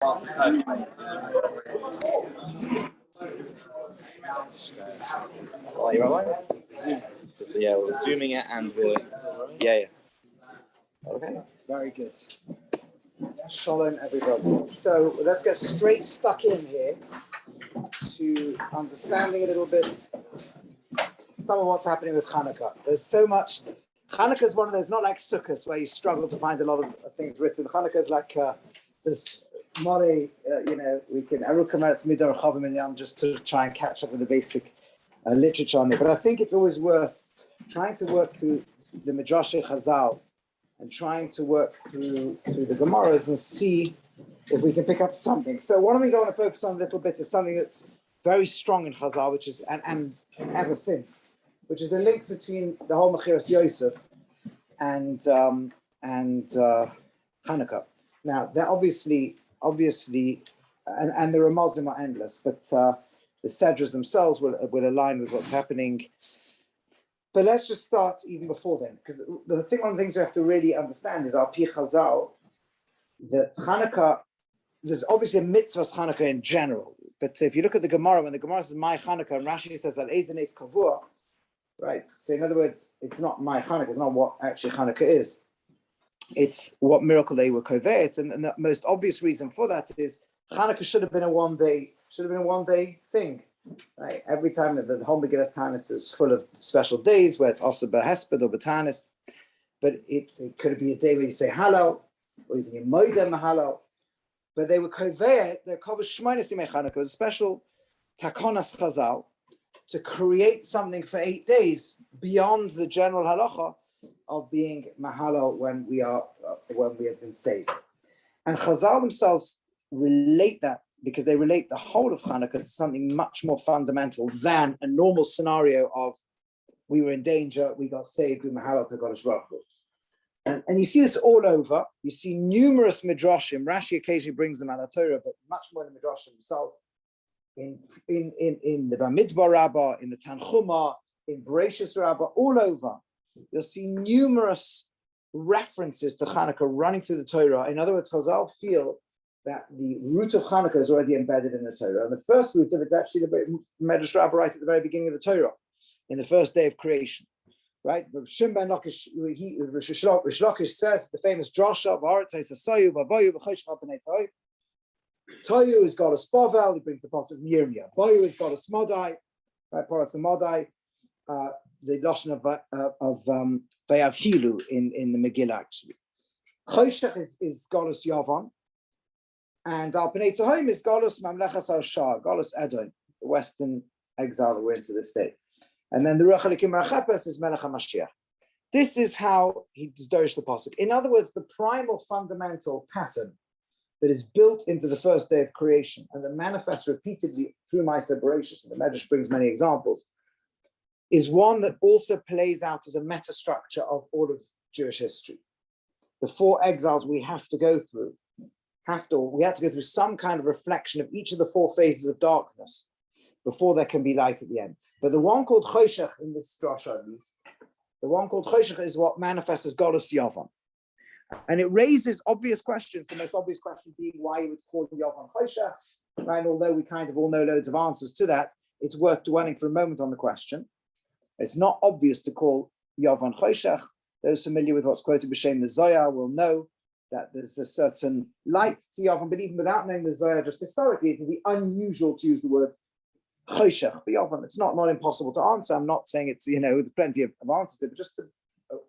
Oh, you're right. Yeah, we're zooming it and we're yeah. Okay. Very good. Shalom, everybody. So let's get straight stuck in here to understanding a little bit some of what's happening with Chanukah. There's so much. Chanukah is one of those, not like Sukkot, where you struggle to find a lot of things written. Chanukah is like this Mori, we can Arukamatz Midor Chavim just to try and catch up with the basic literature on it. But I think it's always worth trying to work through the Midrash Chazal and trying to work through the Gemaras and see if we can pick up something. So one of the things I want to focus on a little bit is something that's very strong in Chazal, which is and ever since, which is the link between the whole Mechiras Yosef and Chanukah. Now, they're obviously, and the Ramazim are endless, but the Sedras themselves will align with what's happening. But let's just start even before then, because one of the things we have to really understand is our Pi Chazal, that Chanukah, there's obviously a mitzvah Chanukah in general, but if you look at the Gemara, when the Gemara says my Chanukah, and Rashi says al ezen es kavua, right? So in other words, it's not my Chanukah, it's not what actually Chanukah is. It's what miracle they were kovet, and the most obvious reason for that is Chanukah should have been a one day thing. Right? Every time that the whole Megillas Tanis is full of special days where it's also Behesped or Betanis, but it could be a day where you say Hallel, or even you Moidem Hallel. But they were Koveh, they're called Shmoynes Yimei Chanukah. It was a special Takonas Chazal to create something for 8 days beyond the general halacha of being Mahalo when we have been saved. And Chazal themselves relate that, because they relate the whole of Chanukah to something much more fundamental than a normal scenario of we were in danger, we got saved, we Mahalo to Godesh Baruch Hu. And you see this all over. You see numerous midrashim. Rashi occasionally brings them out of Torah, but much more than midrashim themselves. In the Bamidbar Rabbah, in the Tanchuma, in Bereshis Rabbah, all over, you'll see numerous references to Chanukah running through the Torah. In other words, Chazal feel that the root of Chanukah is already embedded in the Torah. And the first root of it is actually the Medrash Rabbah right at the very beginning of the Torah, in the first day of creation. Right? Shim ben Lakish, Rish Lakish says the famous drasha, Toyu is God of Spovel, he brings the passage of Yirmiyah. Boyu is God of Smodai, right? Paras Smodai, the Lashon of Vayav Hilu in the Megillah, actually. Choshech is Golos Yavan, and Al Pnei Tohim is Golos Mamlechas Al-Shah, Golos Edom, the Western exile that we're in to this day. And then the Ruach Elikim Rachepes is Melech HaMashiach. This is how he disdoshed the pasuk. In other words, the primal fundamental pattern that is built into the first day of creation and that manifests repeatedly through Ma'aseh Bereshis, and the Medrash brings many examples, is one that also plays out as a metastructure of all of Jewish history. The 4 exiles we have to go through, we have to go through some kind of reflection of each of the 4 phases of darkness before there can be light at the end. But the one called Choshech in this drasha, at least, the one called Choshech is what manifests as Golos Yavan. And it raises obvious questions, the most obvious question being why you would call Yavan Choshech, right? Although we kind of all know loads of answers to that, it's worth dwelling for a moment on the question. It's not obvious to call Yavan Choshech. Those familiar with what's quoted B'Shem the Zohar will know that there's a certain light to Yavan, but even without knowing the Zohar, just historically, it would be unusual to use the word Choshech for Yavan. It's not impossible to answer. I'm not saying it's, there's plenty of answers there, but just to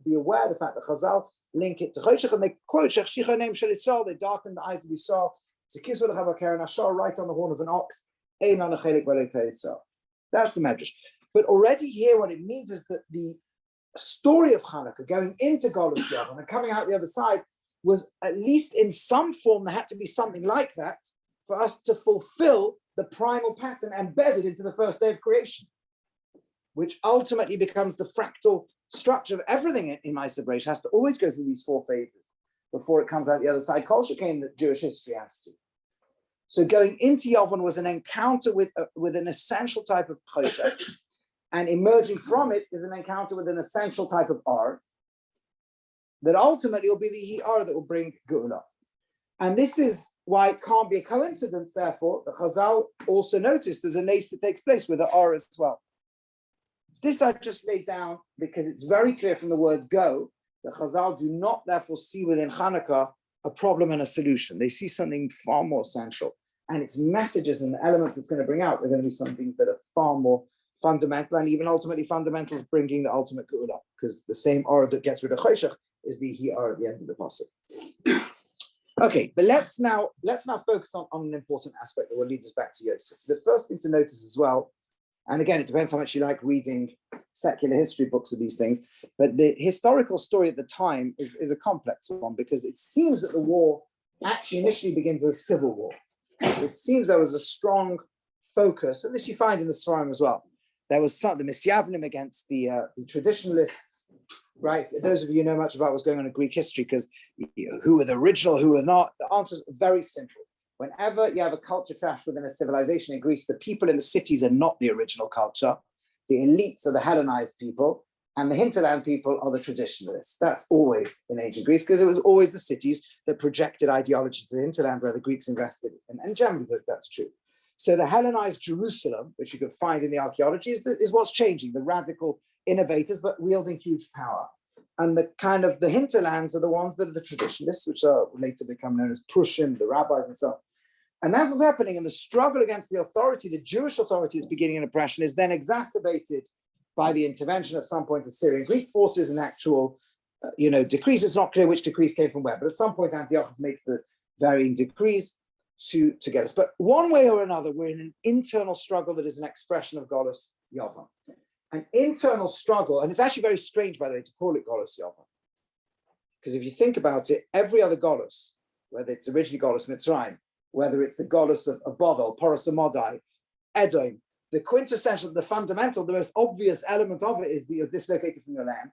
be aware of the fact that Chazal link it to Choshech, and they quote Shech Shicha name Shel Yisrael, they darken the eyes of Yisrael. It's a kisvah l'chavakar and ashar right on the horn of an ox. Ein on a chelik v'lo Yisrael. That's the medrash. But already here, what it means is that the story of Chanukah going into Golos Yavan and coming out the other side was, at least in some form, there had to be something like that for us to fulfill the primal pattern embedded into the first day of creation, which ultimately becomes the fractal structure of everything in Ma'aseh Bereshis. Has to always go through these 4 phases before it comes out the other side. Kol shekain that Jewish history has to. So going into Yavan was an encounter with an essential type of Choshech, and emerging from it is an encounter with an essential type of Ar, that ultimately will be the Ar that will bring Geula. And this is why it can't be a coincidence, therefore, that Chazal also noticed there's a nace that takes place with the or as well. This I just laid down because it's very clear from the word go that Chazal do not therefore see within Chanukah a problem and a solution. They see something far more essential. And its messages and the elements it's going to bring out are going to be some things that are far more fundamental and even ultimately fundamental to bringing the ultimate Geula, because the same or that gets rid of Choshech is the he or at the end of the passage. Okay, but let's now focus on an important aspect that will lead us back to Yosef. The first thing to notice as well, and again, it depends how much you like reading secular history books of these things, but the historical story at the time is a complex one, because it seems that the war actually initially begins as a civil war. It seems there was a strong focus, and this you find in the Sfarim as well. There was the Misyavnim against the traditionalists, right? Those of you who know much about what's going on in Greek history, because who were the original, who were not, the answer is very simple. Whenever you have a culture clash within a civilization in Greece, the people in the cities are not the original culture. The elites are the Hellenized people, and the hinterland people are the traditionalists. That's always in ancient Greece, because it was always the cities that projected ideology to the hinterland where the Greeks invested. And generally that's true. So the Hellenized Jerusalem, which you can find in the archaeology, is what's changing, the radical innovators, but wielding huge power. And the kind of the hinterlands are the ones that are the traditionalists, which are later become known as Prussian, the rabbis and so on. And that's what's happening. And the struggle against the authority, the Jewish authority is beginning an oppression, is then exacerbated by the intervention at some point of Syrian Greek forces and actual, decrees. It's not clear which decrees came from where, but at some point Antiochus makes the varying decrees to get us. But one way or another, we're in an internal struggle that is an expression of Golus Yovan. An internal struggle, and it's actually very strange, by the way, to call it Golus Yovan. Because if you think about it, every other Golus, whether it's originally Golus Mitzrayim, whether it's the Golus of Bavel, Poros Amodai, Edom, the quintessential, the fundamental, the most obvious element of it is that you're dislocated from your land,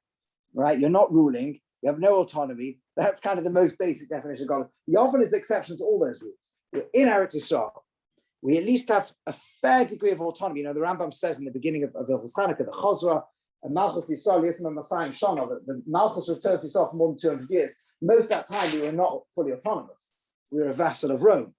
right? You're not ruling, you have no autonomy. That's kind of the most basic definition of Golus. Yovan is the exception to all those rules. We're in Eretz Yisrael. We at least have a fair degree of autonomy. The Rambam says in the beginning of Channukah, the Chosra, Malchus Yisrael, Yisrael Masayim Shana, the Malchus returned to Yisrael for more than 200 years. Most of that time, we were not fully autonomous. We were a vassal of Rome.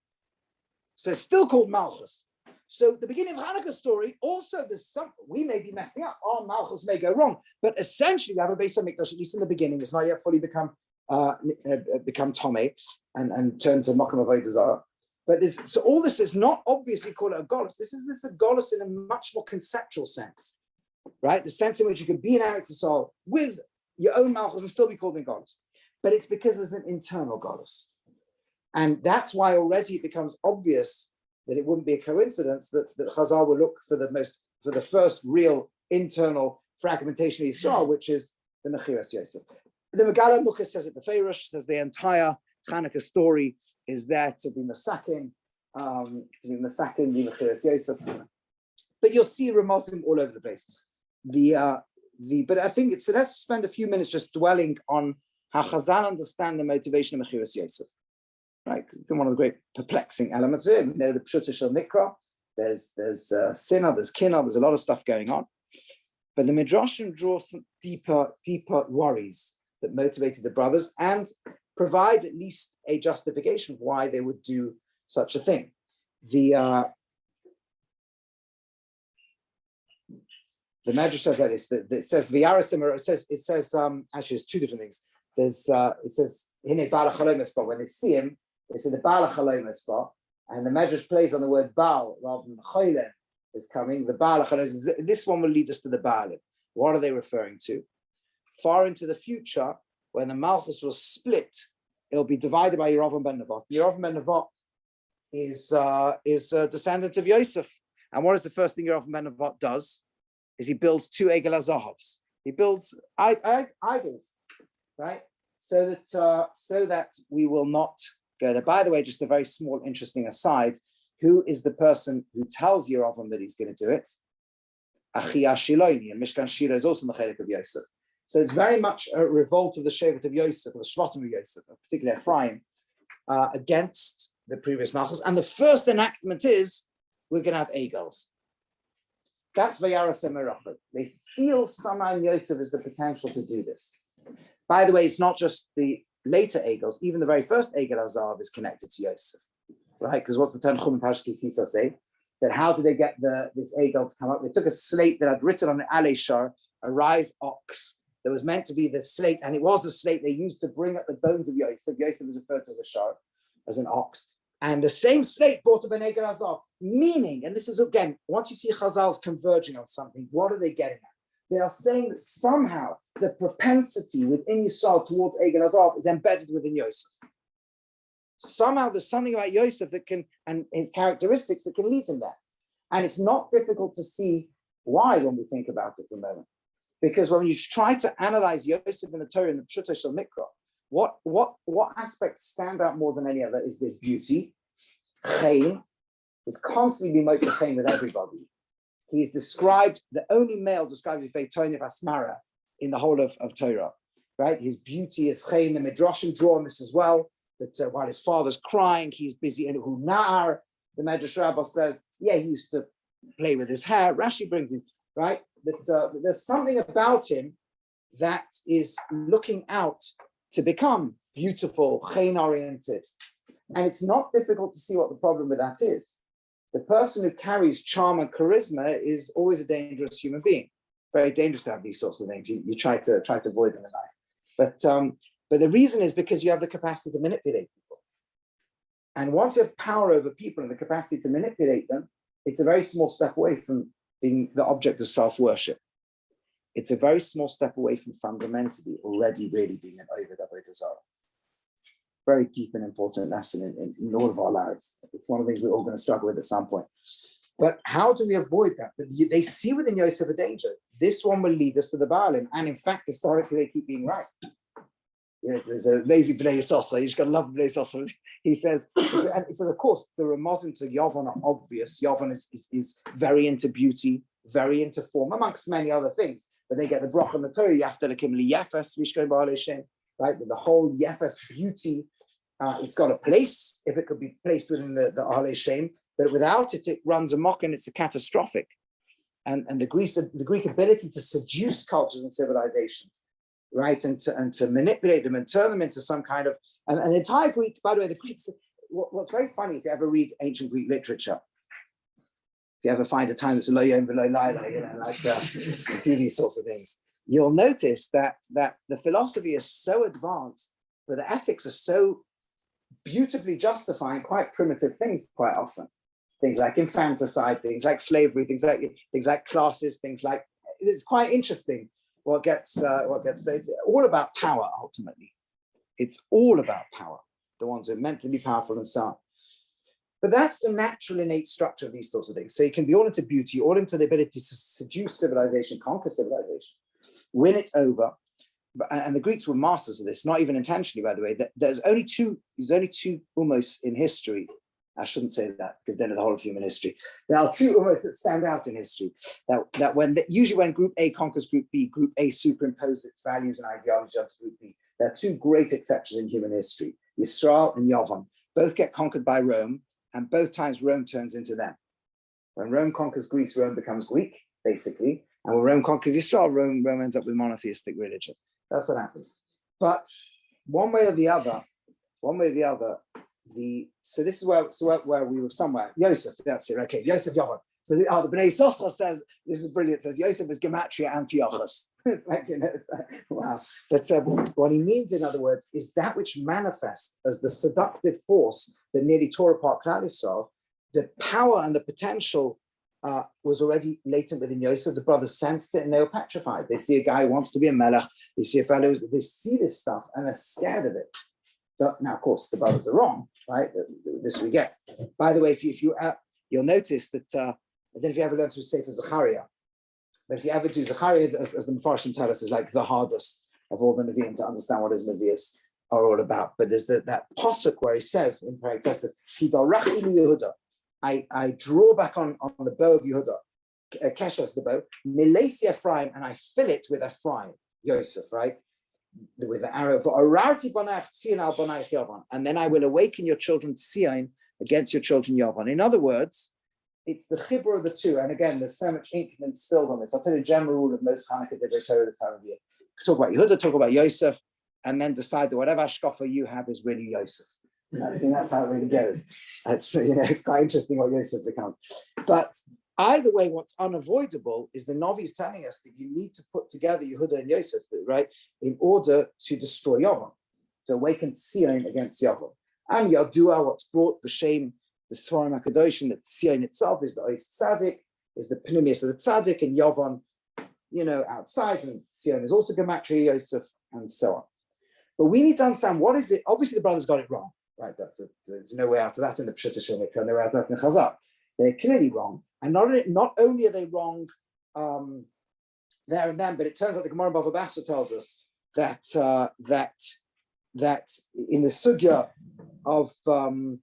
So it's still called Malchus. So the beginning of Chanukah's story, also there's some, we may be messing up, our Malchus may go wrong, but essentially we have a Beis HaMikdash, at least in the beginning. It's not yet fully become Tomei and turned to Makam Avodah Zarah. But so all this is not obviously called a Golus. This is a Golus in a much more conceptual sense, right? The sense in which you could be in Eretz Yisrael with your own Malchus and still be called in Golus. But it's because there's an internal Golus. And that's why already it becomes obvious that it wouldn't be a coincidence that Chazal will look for the first real internal fragmentation of Yisrael, which is the Mechiras Yosef. The Megala Mukha says it, the Feirush says the entire Chanukah story is there to be masakin, the Mechiras Yosef. But you'll see Ramazim all over the place. But I think so let's spend a few minutes just dwelling on how Chazal understand the motivation of Mechiras Yosef. Right, one of the great perplexing elements of it. We know the Pshuta Shel Mikra. There's Sinah, there's Kinah, there's a lot of stuff going on. But the Midrashim draw some deeper worries that motivated the brothers and provide at least a justification for why they would do such a thing. The Medrash says that it says V'yarasim. It says actually it's two different things. It says Hine Baal Chalom spot. When they see him, they say the Baal Chalom spot, and the Medrash plays on the word Baal rather than Cholem is coming. The Baal Chalom. This one will lead us to the Baalim. What are they referring to? Far into the future, when the Malchus will split, it'll be divided by Yerovam ben Nevat. Yerovam ben Nevat is a descendant of Yosef. And what is the first thing Yerovam ben Nevat does? Is he builds two Egel HaZahavs. He builds idols, right? So that we will not go there. By the way, just a very small, interesting aside, who is the person who tells Yerovam that he's going to do it? Achia Shiloini, and Mishkan Shira is also in the Chelik of Yosef. So it's very much a revolt of the Shevet of Yosef, or the Shvatim of Yosef, particularly Ephraim, against the previous Malchus. And the first enactment is, we're going to have Egels. That's Vayarasem Merachot. They feel somehow in Yosef has the potential to do this. By the way, it's not just the later Egels, even the very first Egel Azav is connected to Yosef, right? Because what's the Tanchum and Pashki Sisa say? That how did they get this Egel to come up? They took a slate that had written on an Aleshar, a rise ox, that was meant to be the slate, and it was the slate they used to bring up the bones of Yosef. Yosef was referred to as a shar, as an ox. And the same slate brought up an Egel Azav, meaning, and this is again, once you see Chazal's converging on something, what are they getting at? They are saying that somehow the propensity within Yisrael towards Egel Azav is embedded within Yosef. Somehow there's something about Yosef that can, and his characteristics that can lead him there. And it's not difficult to see why when we think about it for a moment. Because when you try to analyze Yosef in the Torah in the Pshuto Shel Mikra, what aspects stand out more than any other is this beauty. Chaim is constantly being chaim with everybody. He's described, the only male described as Feitoinif Asmara in the whole of Torah, right? His beauty is chaim. The Midrashim draw on this as well, that while his father's crying, he's busy in Hunar. The Medrash Rabbah says, yeah, he used to play with his hair. Rashi brings it, right? That there's something about him that is looking out to become beautiful, chain-oriented. And it's not difficult to see what the problem with that is. The person who carries charm and charisma is always a dangerous human being. Very dangerous to have these sorts of things. You try to avoid them in life. But the reason is because you have the capacity to manipulate people. And once you have power over people and the capacity to manipulate them, it's a very small step away from being the object of self-worship. It's a very small step away from fundamentally already really being an Oved Avodah Zarah. Very deep and important lesson in all of our lives. It's one of the things we're all going to struggle with at some point. But how do we avoid that? They see within Yosef a danger. This one will lead us to the Baalim. And in fact, historically, they keep being right. Yes, there's a lazy Bnei Yisosah. You just got to love Bnei Yisosah. He says, of course, the Ramazim to Yavon are obvious. Yavon is very into beauty, very into form, amongst many other things. But they get the Broch and the Torah, Yaftalakim li Yefes, Vishkei Ba'alei Shem, right? The whole Yefes beauty, it's got a place, if it could be placed within the Ba'alei Shem, but without it, it runs amok and it's a catastrophic. And the Greek ability to seduce cultures and civilizations, right, and to manipulate them and turn them into some kind of, and the entire Greek, by the way, the Greeks, what's very funny, if you ever read ancient Greek literature, if you ever find a time that's lo yom v'lo laila, do these sorts of things, you'll notice that the philosophy is so advanced, but the ethics are so beautifully justifying quite primitive things quite often. Things like infanticide, things like slavery, things like classes, things like, it's quite interesting. What gets it's all about power ultimately. It's all about power. The ones who are meant to be powerful and so on. But that's the natural innate structure of these sorts of things. So you can be all into beauty, all into the ability to seduce civilization, conquer civilization, win it over. And the Greeks were masters of this, not even intentionally, by the way. There's only two almost in history. I shouldn't say that because then the whole of human history. There are two almost that stand out in history. Usually when Group A conquers Group B, Group A superimposes its values and ideology onto Group B. There are two great exceptions in human history: Yisrael and Yavon. Both get conquered by Rome, and both times Rome turns into them. When Rome conquers Greece, Rome becomes Greek, basically. And when Rome conquers Israel, Rome ends up with monotheistic religion. That's what happens. But one way or the other, so this is where we were somewhere. Yosef, that's it. Okay, Yosef Yavon. So the Bnei Yisosah says, this is brilliant, says Yosef is Gematria Antiochus. It's like, wow. But what he means, in other words, is that which manifests as the seductive force that nearly tore apart Klal Yisrael. The power and the potential was already latent within Yosef. The brothers sensed it and they were petrified. They see a guy who wants to be a melech. They see a fellow, they see this stuff and they're scared of it. Now, of course, the brothers are wrong, right? This we get. By the way, if you'll notice that, I don't know if you ever learn through Sefer Zechariah, but if you ever do Zechariah, as the Mefarshim tell us, is like the hardest of all the Nevi'im to understand what his Nevi'is are all about. But there's that posuk where he says in Paraktesis, Yehuda, I draw back on the bow of Yehuda, Keshos, the bow, Milesi Ephraim, and I fill it with Ephraim, Yosef, right? With the arrow of and then I will awaken your children Tzion against your children Yavan. In other words, it's the chibur of the two. And again, there's so much ink instilled on this. I'll tell you a general rule of most Chanukah Divrei Torah this time of year. Talk about Yehuda, talk about Yosef. and then decide that whatever hashkafa you have is really Yosef. That's how it really goes. It's quite interesting what Yosef becomes. But either way, what's unavoidable is the Navi is telling us that you need to put together Yehuda and Yosef, right, in order to destroy Yavam, to awaken Sion against Yavam. And Yadua, what's brought the shame, the Sfarim HaKadoshim, that Sion itself is the Ois Tzaddik, is the Pneumius of the Tzaddik, and Yavam, outside, and Sion is also Gematria Yosef, and so on. But we need to understand what is it. Obviously, the brothers got it wrong, right? There's no way out of that in the Pshita Shemikra, no way out of that in Chazal. They're clearly wrong. And not only are they wrong there and then, but it turns out the Gemara Bava Basra tells us that in the sugya of the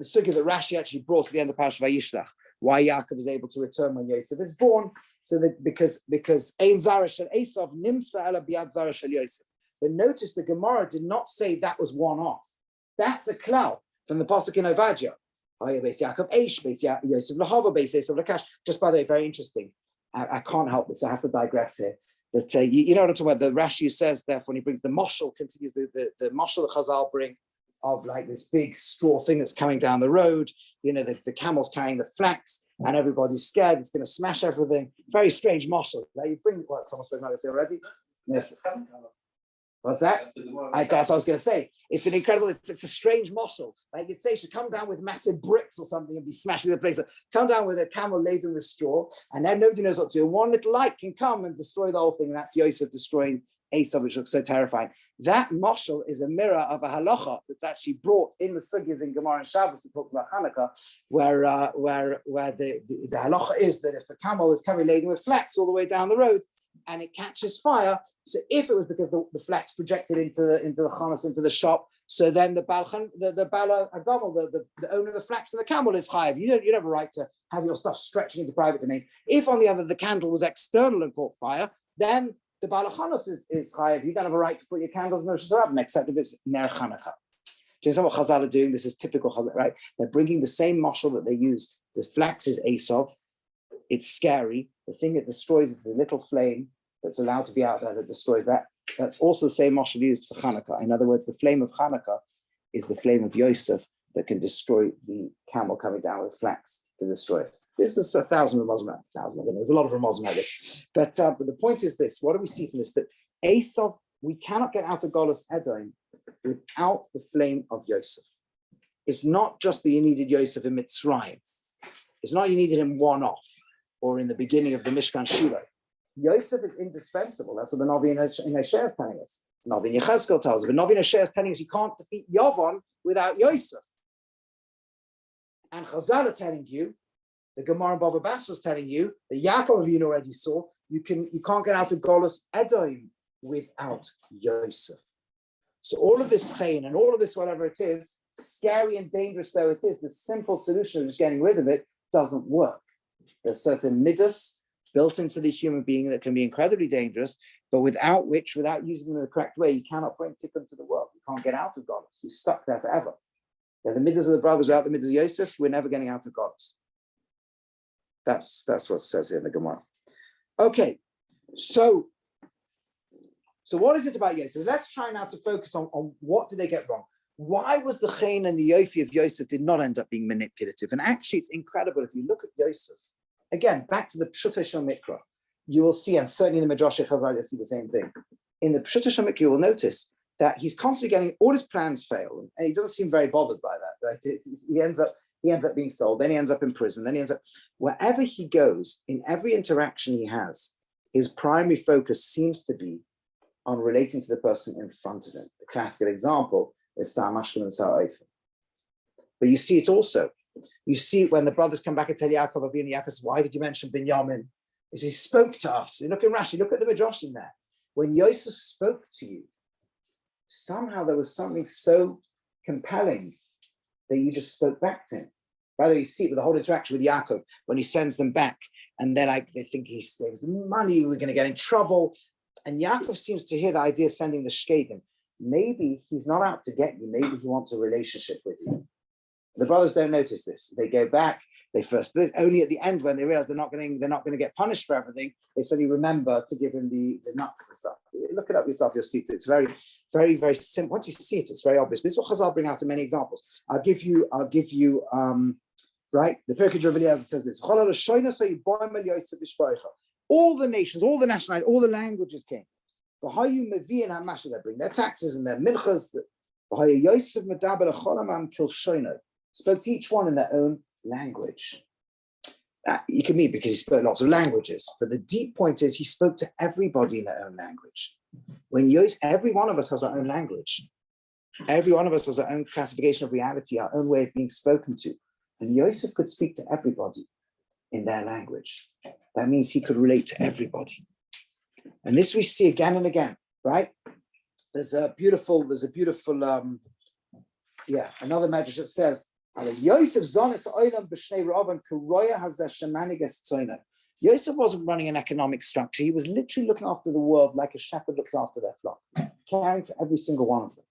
sugya that Rashi actually brought to the end of Parashat Vayishlach, why Yaakov is able to return when Yosef is born, so that because Ein Zara Shel Esav Nimsa Ela Biad Zara Shel Yosef. But notice the Gemara did not say that was one off. That's a klal from the pasuk in Ovadia. Beis Yaakov Eish, Beis Yosef Mahaba, Beis Yosef Lakash. Just by the way, very interesting. I can't help it, so I have to digress here. But you know what I'm talking about? The Rashi says, therefore, when he brings the mashal, continues the mashal the Chazal bring of like this big straw thing that's coming down the road. The camel's carrying the flax, and everybody's scared. It's going to smash everything. Very strange mashal. Now you bring what someone spoke about this already. Yes. What's that? That's what I was going to say. It's an incredible, it's a strange mashal. Like you'd say, should come down with massive bricks or something and be smashing the place. So come down with a camel laden with straw, and then nobody knows what to do. One little light can come and destroy the whole thing. And that's Yosef destroying Esav, which looks so terrifying. That mashal is a mirror of a halacha that's actually brought in the sugyas in Gemara and Shabbos that talk about Channukah, where the halacha is that if a camel is coming laden with flax all the way down the road and it catches fire, so if it was because the flax projected into the chanas, into the shop, so then the Bala Agamel, the owner of the flax and the camel is chayav. You don't have a right to have your stuff stretching into private domains. If on the other the candle was external and caught fire, then the Balachanos is chayav. You don't have a right to put your candles in the Shusarabim, except if it's Ner Chanukah. Do you know what Chazal are doing? This is typical Chazal, right? They're bringing the same mashal that they use. The flax is Esav. It's scary. The thing that destroys it is the little flame that's allowed to be out there that destroys that. That's also the same mashal used for Chanukah. In other words, the flame of Chanukah is the flame of Yosef that can destroy the camel coming down with flax to destroy it. This is 1,000 Ramazan. There's a lot of Ramazan like this. But the point is this: what do we see from this? That Esav, we cannot get out of Golus Edom without the flame of Yosef. It's not just that you needed Yosef in Mitzrayim. It's not you needed him one-off or in the beginning of the Mishkan Shiur. Yosef is indispensable. That's what the Navi in Hosea is telling us. Navi in Yechezkel tells us. But Navi in Hosea is telling us you can't defeat Yavon without Yosef. And Chazal are telling you, the Gemara and Bava Basra is telling you, the Yaakov Avinu already saw, you can't get out of Golus Edom without Yosef. So all of this chayin and all of this, whatever it is, scary and dangerous though it is, the simple solution of just getting rid of it doesn't work. There's certain midas built into the human being that can be incredibly dangerous, but without using them in the correct way, you cannot bring tikkun to the world. You can't get out of Golus. You're stuck there forever. Yeah, the midas of the brothers without the midas of Yosef, we're never getting out of Golus. That's what it says here in the Gemara. Okay, so what is it about Yosef? Let's try now to focus on what did they get wrong. Why was the chen and the yofi of Yosef did not end up being manipulative? And actually, it's incredible if you look at Yosef. Again, back to the Pshuta Shel Mikra, you will see, and certainly in the Midrash Chazal, you'll see the same thing. In the Pshuta Shel Mikra, you will notice that he's constantly getting, all his plans fail, and he doesn't seem very bothered by that. Right? He ends up being sold, then he ends up in prison, then he ends up, wherever he goes, in every interaction he has, his primary focus seems to be on relating to the person in front of him. The classical example is Sa'amashlim and Sa'oifim. But you see it also. You see it when the brothers come back and tell Yaakov Avinu, Yaakov says, why did you mention Binyamin? He spoke to us. Look in Rashi, look at the Midrash in there. When Yosef spoke to you, somehow there was something so compelling that you just spoke back to him. By the way, you see it with the whole interaction with Yaakov when he sends them back, and they're like, they think there was money, we're going to get in trouble. And Yaakov seems to hear the idea of sending the shkedim. Maybe he's not out to get you. Maybe he wants a relationship with you. The brothers don't notice this. They go back. They first only at the end when they realize they're not going to get punished for everything. They suddenly remember to give him the nuts and stuff. Look it up yourself. You'll see it. It's very, very, very simple. Once you see it, it's very obvious. This is what Chazal bring out in many examples. I'll give you. Right. The Perkei of Eliezer says this. All the nations, all the nationalities, all the languages came. They bring their taxes and their minchas. Spoke to each one in their own language. You can mean because he spoke lots of languages, but the deep point is he spoke to everybody in their own language. Every one of us has our own language. Every one of us has our own classification of reality, our own way of being spoken to. And Yosef could speak to everybody in their language. That means he could relate to everybody. And this we see again and again, right? There's a beautiful, another medrash that says, Yosef wasn't running an economic structure. He was literally looking after the world like a shepherd looks after their flock, caring for every single one of them.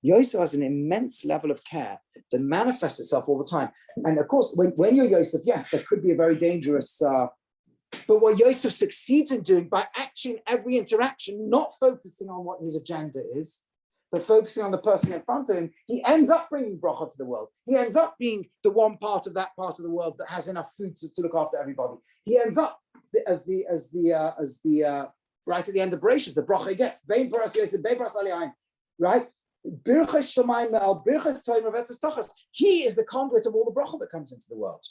Yosef has an immense level of care that manifests itself all the time. And of course, when you're Yosef, yes, there could be a very dangerous, but what Yosef succeeds in doing by actually every interaction, not focusing on what his agenda is, but focusing on the person in front of him, he ends up bringing bracha to the world. He ends up being the one part of that part of the world that has enough food to look after everybody. He ends up as the right at the end of Bereshit, the bracha he gets. Right? He is the conduit of all the bracha that comes into the world.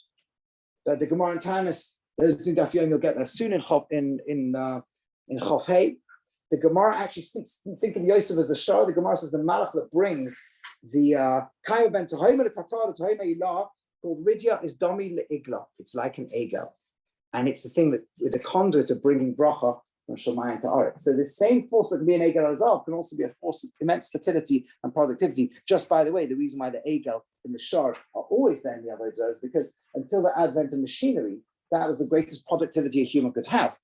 The Gemara in Tanis, those doing Daf Yom, you'll get that soon in Chof Hey. The Gemara actually speaks, think of Yosef as the Shah. The Gemara says the Malach that brings the Kaya ben Tohema le Tatar Tohema Ilah called Ridya is Domi le Igla. It's like an egel. And it's the thing that with the conduit of bringing bracha from Shemayim to Aretz. So this same force that can be an egel azav can also be a force of immense fertility and productivity. Just by the way, the reason why the egel and the Shah are always there in the other is because until the advent of machinery, that was the greatest productivity a human could have.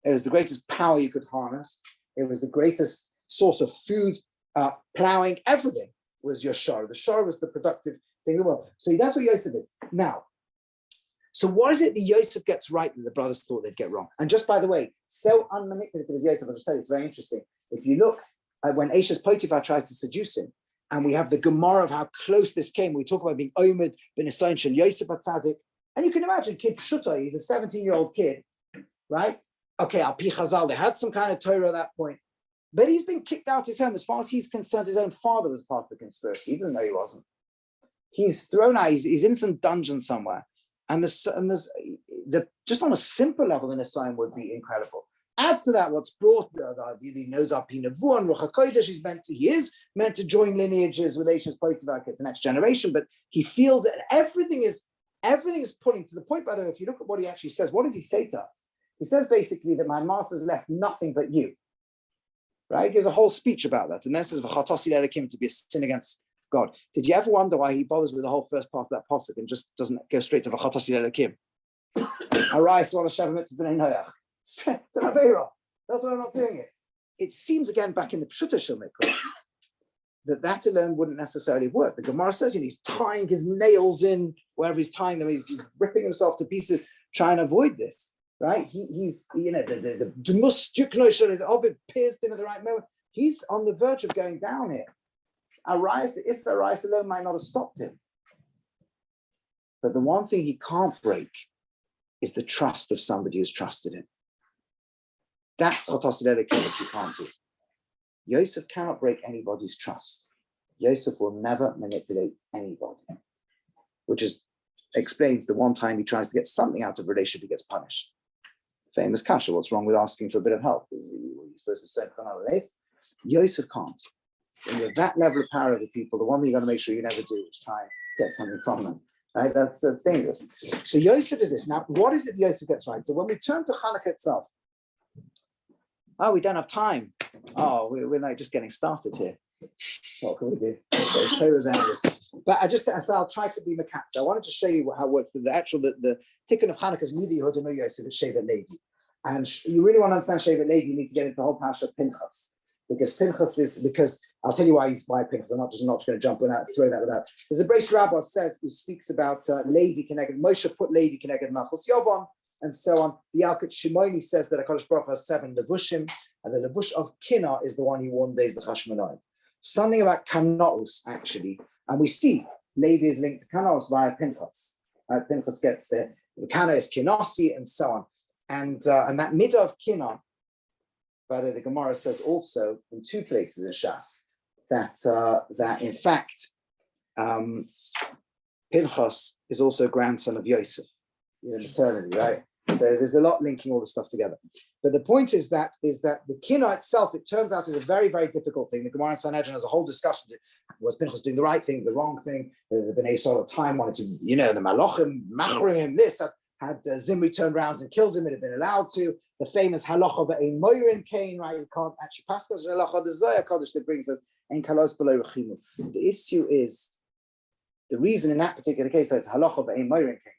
It was the greatest power you could harness. It was the greatest source of food, plowing, everything was your shor. The shor was the productive thing in the world. So that's what Yosef is. Now, so what is it that Yosef gets right that the brothers thought they'd get wrong? And just by the way, so unmanipulative is Yosef, I'll just tell you, it's very interesting. If you look at when Eishes Potiphar tries to seduce him, and we have the Gemara of how close this came, we talk about being Omed, ben Esayin Shel Yosef HaTzadik, and you can imagine kid Pshuto, he's a 17-year-old kid, right? Okay, Al Pi Chazal, they had some kind of Torah at that point, but he's been kicked out of his home. As far as he's concerned, his own father was part of the conspiracy. He doesn't know he wasn't. He's thrown out, he's in some dungeon somewhere. And there's just on a simple level, an assignment would be incredible. Add to that what's brought, he knows our Pinavu and Ruach HaKodesh, he is meant to join lineages with Eishes Potiphar, it's the next generation, but he feels that everything is pulling to the point, by the way, if you look at what he actually says, what does he say to her? He says basically that my master's left nothing but you, right? He gives a whole speech about that. And then says, V'chatasi le'elekim, to be a sin against God. Did you ever wonder why he bothers with the whole first part of that pasuk and just doesn't go straight to V'chatasi le'elekim? Arise, swallow Shavim mitzvah b'nei Noach. It's an Aveira. That's why I'm not doing it. It seems, again, back in the Pshuta Shilmikra, that alone wouldn't necessarily work. The Gemara says he's tying his nails in wherever he's tying them. He's ripping himself to pieces, trying to avoid this. Right? He's the Ovid pierced him at the right moment. He's on the verge of going down here. The Issa Arais alone might not have stopped him. But the one thing he can't break is the trust of somebody who's trusted him. That's Chotos Le'elekim that you can't do. Yosef cannot break anybody's trust. Yosef will never manipulate anybody, which explains the one time he tries to get something out of a relationship, he gets punished. Famous kasha, what's wrong with asking for a bit of help? You're supposed to say Yosef can't. When you have that level of power over people, the one thing you're going to make sure you never do is try and get something from them. Right? That's dangerous. So Yosef is this. Now, what is it Yosef gets right? So when we turn to Channukah itself, we don't have time. We're like just getting started here. What can we do? But I'll try to be Makatz. I wanted to show you how it works. The tikkun of Chanukah is neither Yehuda nor Yosef, it's Shevet Levi. And you really want to understand Shevet Levi, you need to get into the whole parsha of Pinchas. Because Pinchas is, I'll tell you why Pinchas. I'm not just going to jump without, throw that without. There's a Beis Rabbi who speaks about Levi Keneged. Moshe put Levi Keneged Nachos Yobon, and so on. The Yalkut Shimoni says that HaKadosh Baruch Hu has 7 levushim, and the levush of Kinah is the one he wore days the Chashmonai. Something about Kanaos, actually, and we see Levi is linked to Kanaos via Pinchas. Pinchas gets there. Kana is Kinosi, and so on. And that midah of Kinah, by the Gemara says also in 2 places in Shas that in fact Pinchas is also grandson of Yosef, maternity, right? So there's a lot linking all this stuff together. But the point is that the Kinah itself, it turns out, is a very, very difficult thing. The Gemara in Sanhedrin has a whole discussion. Was Pinchas doing the right thing, the wrong thing? The Bnei Yisrael at the time wanted to, the Malachim, machrim him, this, had Zimri turned around and killed him, it had been allowed to. The famous halacha of ein moirin kain, right? You can't actually pass this halacha. The Zohar Kodesh that brings us ein kalos below rechimu. The issue is, the reason in that particular case that it's halacha of ein moirin kain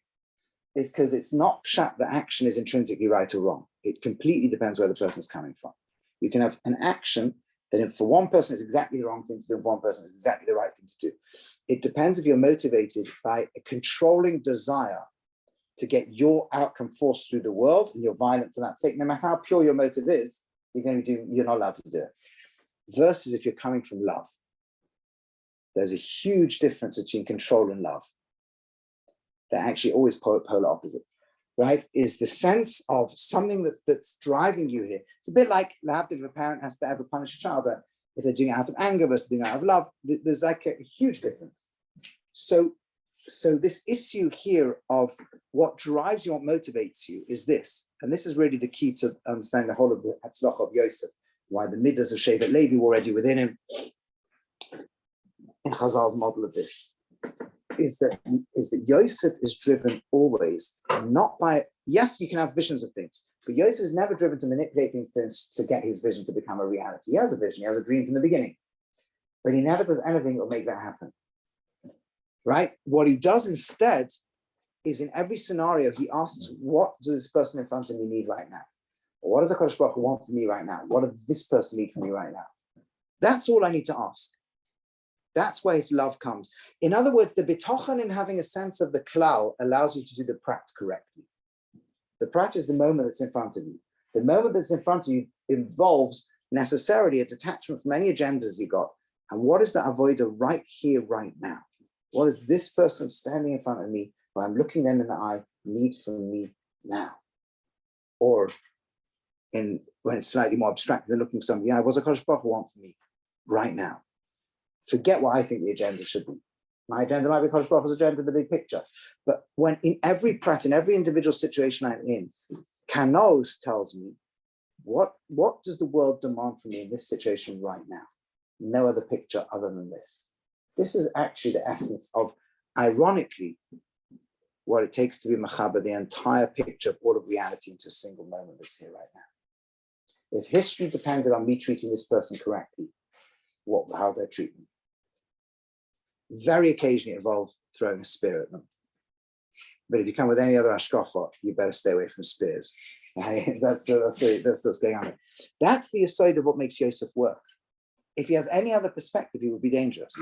is because it's not pshat that action is intrinsically right or wrong. It completely depends where the person is coming from. You can have an action that for one person is exactly the wrong thing to do, and for one person is exactly the right thing to do. It depends if you're motivated by a controlling desire to get your outcome forced through the world, and you're violent for that sake. No matter how pure your motive is, you're not allowed to do it. Versus if you're coming from love. There's a huge difference between control and love. They're actually always polar opposites, right? Is the sense of something that's driving you here. It's a bit like if a parent has to ever punish a child, but if they're doing it out of anger versus doing it out of love, there's like a huge difference. So this issue here of what drives you, what motivates you, is this, and this is really the key to understand the whole of the Hatzlach of Yosef, why the midas of Shevet Levi were already within him. In Chazal's model of this, is that Yosef is driven always not by, yes, you can have visions of things, but Yosef is never driven to manipulate things to get his vision to become a reality. He has a vision, he has a dream from the beginning, but he never does anything that will make that happen. Right? What he does instead is in every scenario, he asks, what does this person in front of me need right now? Or what does the HaKadosh Baruch Hu want from me right now? What does this person need from me right now? That's all I need to ask. That's where his love comes. In other words, the bitochen in having a sense of the klal allows you to do the prat correctly. The prat is the moment that's in front of you. The moment that's in front of you involves necessarily a detachment from any agendas you got. And what is the avodah right here, right now? What does this person standing in front of me, when I'm looking them in the eye, need from me now? Or when it's slightly more abstract, they're looking for something, what's the HaKadosh Baruch Hu want from me right now? Forget what I think the agenda should be. My agenda might be HaKadosh Baruch Hu's agenda, the big picture. But when in every prat, in every individual situation I'm in, Kanos tells me, what does the world demand from me in this situation right now? No other picture other than this. This is actually the essence of, ironically, what it takes to be Mahaba, the entire picture of all of reality into a single moment that's here right now. If history depended on me treating this person correctly, how do I treat them? Very occasionally it involves throwing a spear at them. But if you come with any other ashkafa, you better stay away from spears. That's what's going on. That's the aside of what makes Yosef work. If he has any other perspective, he would be dangerous.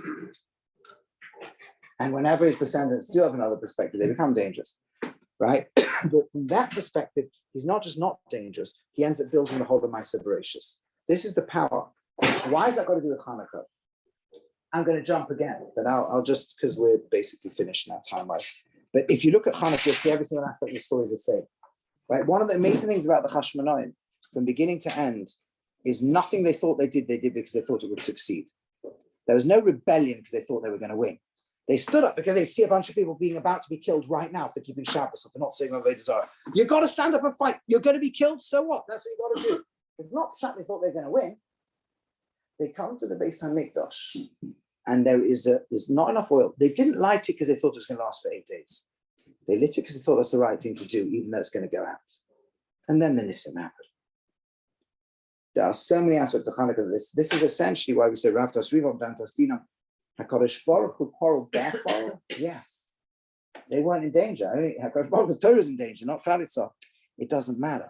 And whenever his descendants do have another perspective, they become dangerous, right? But from that perspective, he's not just not dangerous, he ends up building the whole of my Voracious. This is the power. Why has that got to do with Chanukah? I'm going to jump again, but I'll just, because we're basically finished now time-wise. But if you look at Chanukah, you'll see every single aspect of the story is the same, right? One of the amazing things about the Chashmonaim, from beginning to end, is nothing they thought they did because they thought it would succeed. There was no rebellion because they thought they were going to win. They stood up because they see a bunch of people being about to be killed right now for keeping Shabbos or for not saying Avodah Zarah. You've got to stand up and fight. You're going to be killed, so what? That's what you've got to do. It's not that they thought they were going to win. They come to the Beis HaMikdash and there's not enough oil. They didn't light it because they thought it was going to last for 8 days. They lit it because they thought that's the right thing to do, even though it's going to go out. And then the Nissim happened. There are so many aspects of Chanukah. This is essentially why we say Rav Tasrivam Dan Tastinam HaKadosh Baruch Hu quarreled their quarrel. Yes, they weren't in danger. I mean, HaKadosh Baruch Hu's Torah is in danger, not Klal. It doesn't matter.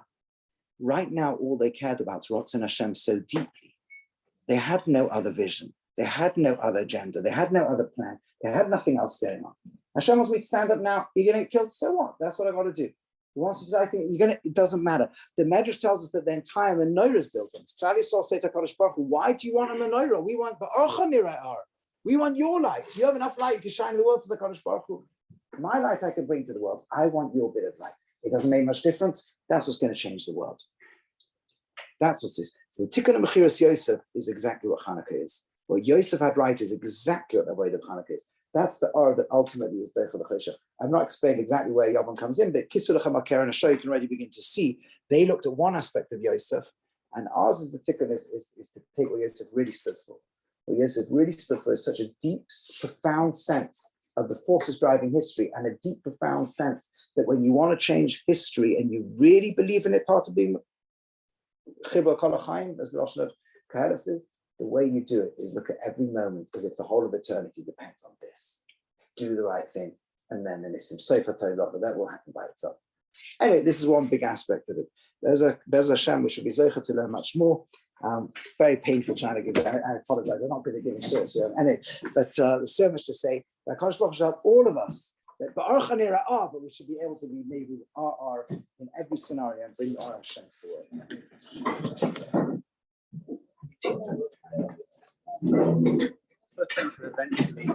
Right now, all they cared about was Ratzon Hashem so deeply. They had no other vision. They had no other agenda. They had no other plan. They had nothing else going on. Hashem wants me to stand up now. You're going to get killed. So what? That's what I got to do. He wants you to, I think, it doesn't matter. The Medrash tells us that the entire menorah is built on. Why do you want a menorah? We want we want your light. You have enough light, you can shine the world to the Kadosh Baruch Hu. My light I can bring to the world. I want your bit of light. It doesn't make much difference. That's what's going to change the world. That's what's this. So the Tikkun Mechiras Yosef is exactly what Channukah is. What Yosef had right is exactly what the way of Channukah is. That's the R that ultimately is Beichel Choshev. I've not explained exactly where Yavon comes in, but Kisur Lechem HaKer and Asher, you can already begin to see. They looked at one aspect of Yosef, and ours is the Tikkun is to take what Yosef really stood for. What Yosef really stood for is such a deep, profound sense of the forces driving history, and a deep, profound sense that when you want to change history and you really believe in it, part of being Chibur Kol HaChaim, as the Rosh of Kohelet says, the way you do it is look at every moment as if the whole of eternity depends on this. Do the right thing, and then it's some Sefer Torah, but that will happen by itself. Anyway, this is one big aspect of it. There's a Hashem, we should be zeicher to learn much more. Very painful trying to give it. I apologize. I'm not good at giving short. Anyway, but there's so much to say. Kadosh Baruch Hu help all of us. But we should be able to be maybe R in every scenario and bring our Hashem to the world. So essentially, eventually,